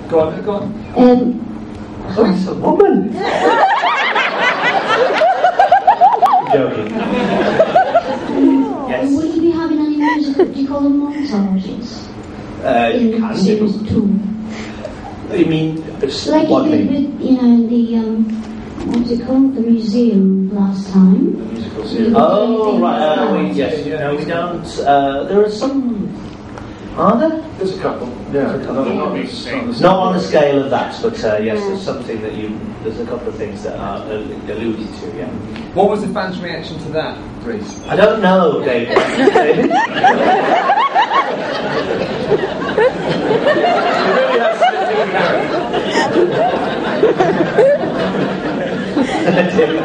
Go on. Oh, it's a woman. Joking. Yes. Will you be having any music? Do you call them montages? You can. Series 2. You mean Like what you did with, in the what's it called? The museum last time. The musical series. Oh, right. Yes. No, we don't. There are some. Are there? There's a couple. Yeah. Not on the scale of that, but yes, there's something that there's a couple of things that are alluded to, yeah. What was the fans' reaction to that, Reece? I don't know, David. David?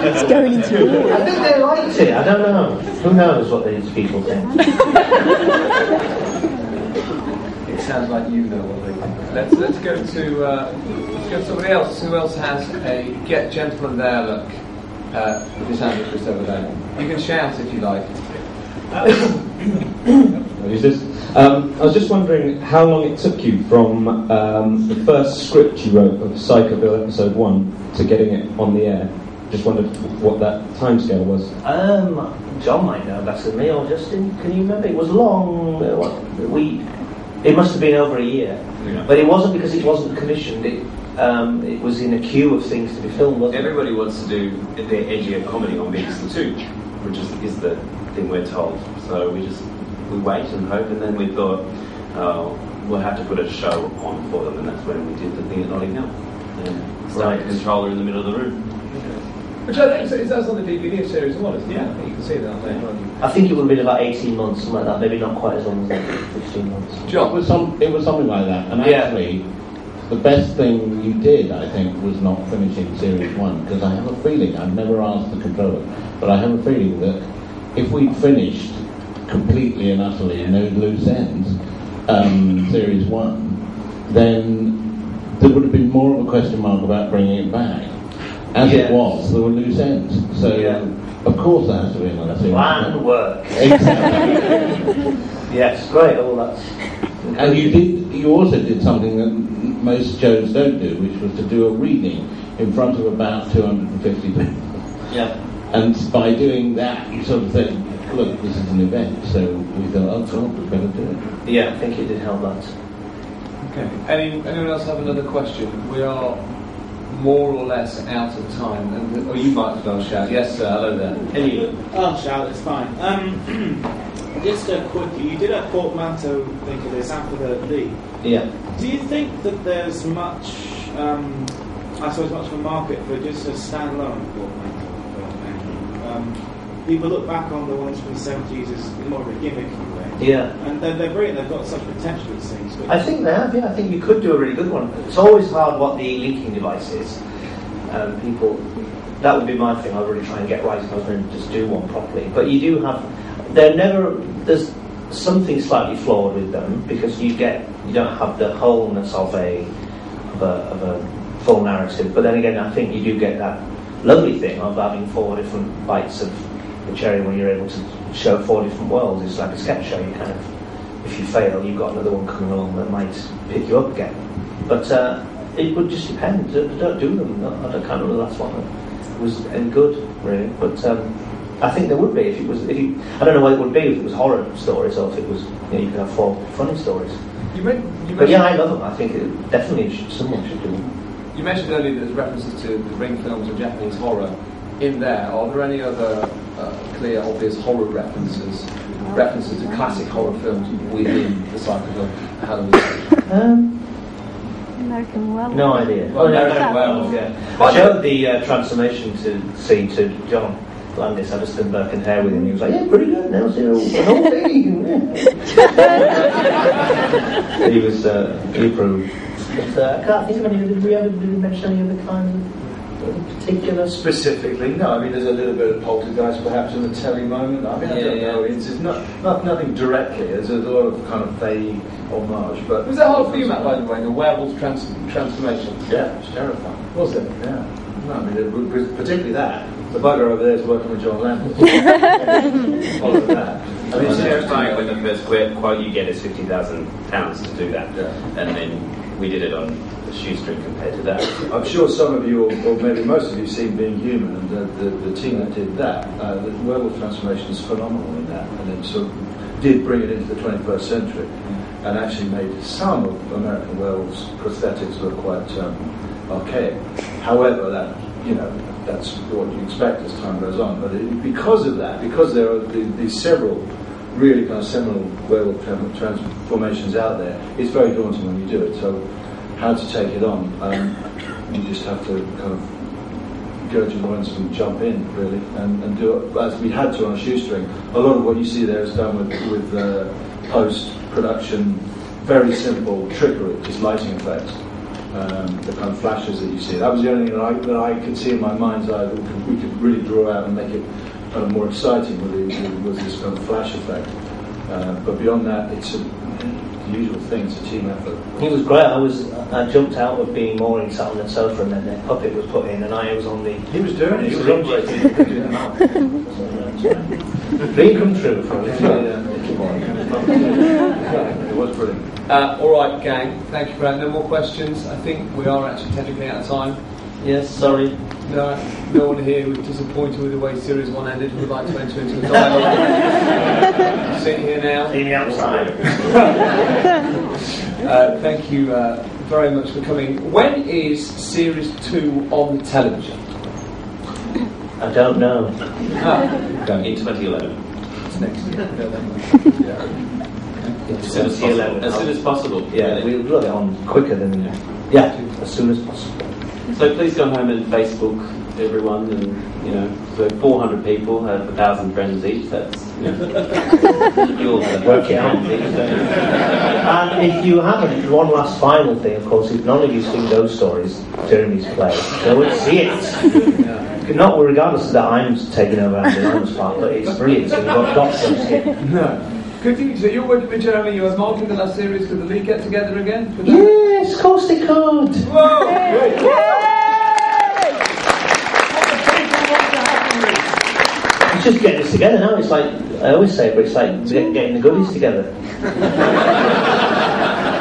It's going into your wall. I think they liked it. I don't know. Who knows what these people think? It sounds like you know what they think. Let's go to somebody else. Who else has a Get Gentleman There look? With his hand just over there. You can shout if you like. Who's this? I was just wondering how long it took you from the first script you wrote of Psychoville episode 1 to getting it on the air. Just wondered what that timescale was. John might know better than me, or Justin. Can you remember? It was long. It must have been over a year, but it wasn't because it wasn't commissioned. It was in a queue of things to be filmed. Wasn't Everybody wants to do their edgier comedy on BBC Two, which is the thing we're told. So we wait and hope, and then we thought we'll have to put a show on for them, and that's when we did the thing at Notting Hill. And started the controller in the middle of the room. Which I think is on the DVD series as well, isn't it? Yeah, I think you can see that on there. I think it would have been about 18 months, something like that. Maybe not quite as long as that, 15 months. John? It was something like that. And actually, the best thing you did, I think, was not finishing Series 1, because I have a feeling, I've never asked the controller, but I have a feeling that if we'd finished completely and utterly no loose ends Series 1, then there would have been more of a question mark about bringing it back. As it was, there were loose ends. So, of course, there has to be another series. Plan work. Exactly. Yes, great. All that's. And you also did something that most shows don't do, which was to do a reading in front of about 250 people. Yeah. And by doing that, you sort of said, look, this is an event. So we thought, oh, God, we better do it. Yeah, I think it did help that. Okay. Anyone else have another question? We are more or less out of time, or you might as well shout. Yes, sir. Hello there. Hello. I'll shout. It's fine. Just quickly, you did a portmanteau thing for this after the league. Yeah. Do you think that there's much, much of a market for just a standalone portmanteau? People look back on the ones from the 70s as more of a gimmick. Yeah. And they're brilliant. They've got such potential, these things. I think they have, yeah. I think you could do a really good one. It's always hard what the linking device is. That would be my thing. I'd really try and get right if I was going to just do one properly. But you do have, there's something slightly flawed with them, because you don't have the wholeness of a full narrative. But then again, I think you do get that lovely thing of having 4 different bites of the cherry when you're able to show 4 different worlds. It's like a sketch show. You kind of, if you fail, you've got another one coming along that might pick you up again. But it would just depend. Don't do them. I can't remember the last one that was any good, really. But I think there would be if you. I don't know what it would be if it was horror stories or if it was you could have 4 funny stories. But yeah, I love them. I think someone should do them. You mentioned earlier that there's references to the Ring films and Japanese horror in there. Are there any other clear, obvious horror references to classic horror films within the cycle of Halloween? American Werewolf. No idea. American Werewolf, yeah. I showed the transformation scene to John Landis. I just stood back and hair with him. He was like, yeah, pretty good. Now see the whole thing. Yeah. He approved. But I can't think of any. Did we mention any other kind of particular? Specifically, no. I mean, there's a little bit of Poltergeist perhaps in the telly moment. I mean, I don't know. It's nothing directly. There's a lot of kind of vague homage. But was that hard for you, Matt, by the way, the werewolf transformation? Yeah, it was terrifying. Was it? Yeah. No, I mean, particularly that. The bugger over there is working with John Landis. Follow that. I mean, it's terrifying when the first quote you get is £50,000 to do that, and then we did it on a shoestring compared to that. I'm sure some of you, or maybe most of you, have seen Being Human, and the team that did that, the werewolf transformation is phenomenal in that, and it sort of did bring it into the 21st century, and actually made some of American Werewolf's prosthetics look quite archaic. However, that's what you expect as time goes on. But because of that, because there are these several really kind of seminal werewolf transformations out there, it's very daunting when you do it. So how to take it on, you just have to kind of gird your loins and jump in, really, and do it as we had to on a shoestring. A lot of what you see there is done with post-production, very simple trickery, just lighting effects. The kind of flashes that you see. That was the only thing that I could see in my mind's eye that we could really draw out and make it kind of more exciting was this kind of flash effect. But beyond that, it's the usual thing. It's a team effort. It was great. I jumped out of being mooring sat on the sofa, and then the puppet was put in, and I was on the. He was doing it. He was operating. Dream come true for a little. It was brilliant. All right, gang. Thank you for that. No more questions. I think we are actually technically out of time. Yes, sorry. No one here was disappointed with the way Series 1 ended. We'd like to enter into a dialogue. Sitting here now. See me outside. Thank you very much for coming. When is Series 2 on the television? I don't know. In 2011. It's next year. As soon as possible. Yeah, we'll do it on quicker than. Yeah, as soon as possible. So please go home and Facebook everyone, and so 400 people have 1,000 friends each. That's you'll work it out. And if you haven't, one last final thing, of course, if none of you've seen those stories, Jeremy's play, go and see it. Not regardless of that I'm taking over Andy Lyman's part, but it's brilliant. So you've got to see it. No. Good thing. So you're working with Jeremy. You had Mark in the last series. Could the league get together again? Yes, of course they could. Whoa! It's just getting us together now. It's like I always say, but it's like getting the goodies together.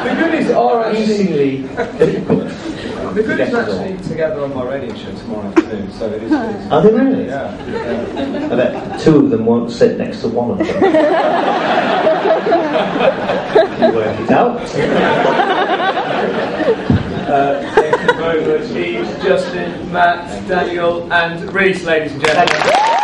The goodies are increasingly difficult. The goodies are actually together on my radio show tomorrow afternoon. So it is. Are they really? Yeah. I bet two of them won't sit next to one of them. Work it out. Thank you very much, Eve, Justin, Matt, Daniel, and Reese, ladies and gentlemen.